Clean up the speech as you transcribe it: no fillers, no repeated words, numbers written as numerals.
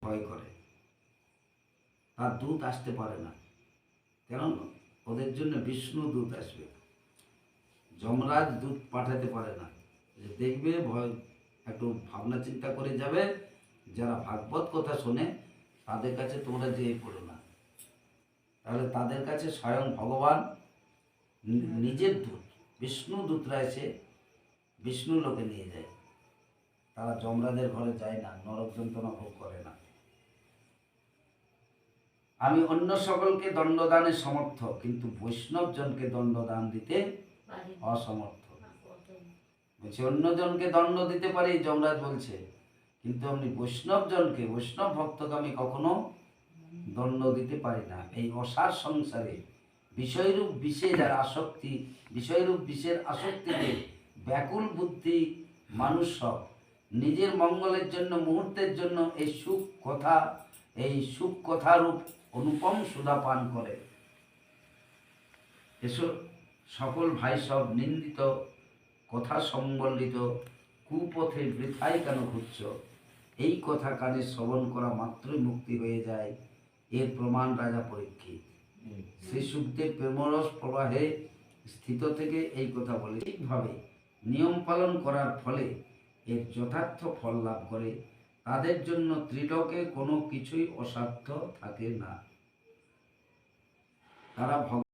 ভয় করে, তার দূত আসতে পারে না। কেন? ওদের জন্য বিষ্ণু দূত আসবে, যমরাজ দূত পাঠাতে পারে না। যে দেখবে ভয়, একটু ভাবনা চিন্তা করে যাবে, যারা ভাগবত কথা শোনে তাদের কাছে তোমরা যেয়ে পড়ো না, তাহলে তাদের কাছে স্বয়ং ভগবান নিজের দূত বিষ্ণু দূতরা এসে বিষ্ণু লোকে নিয়ে যায়। তারা যমরাজের ঘরে যায় না, নরক যন্ত্রণা ভোগ করে না। আমি অন্য সকলকে দণ্ডদানে সমর্থ, কিন্তু বৈষ্ণব জনকে দণ্ডদান দিতে অসমর্থ। বলছে অন্যজনকে দণ্ড দিতে পারি, যমরাজ বলছে, কিন্তু আমি বৈষ্ণব জনকে, বৈষ্ণব ভক্তকে আমি কখনো দণ্ড দিতে পারি না। এই অসার সংসারে বিষয়রূপ বিষের আসক্তি, বিষয়রূপ বিষের আসক্তিতে ব্যাকুল বুদ্ধি মানুষ সব নিজের মঙ্গলের জন্য, মুহূর্তের জন্য এই সুখ কথারূপ অনুপম সুধা পান করে। এসব সকল ভাই সব নিন্দিত কথা সম্বলিত কুপথে বৃথায় কেন ঘুরছ? এই কথা কানে শ্রবণ করা মাত্রই মুক্তি হয়ে যায়, এর প্রমাণ রাজা পরীক্ষিত। শ্রী সুখদেব প্রেমরস প্রবাহে স্থিত থেকে এই কথা বলে। ঠিকভাবে নিয়ম পালন করার ফলে এর যথার্থ ফল লাভ করে, তাদের জন্য ত্রিলোকে কোনো কিছুই অসাধ্য থাকে না। তারা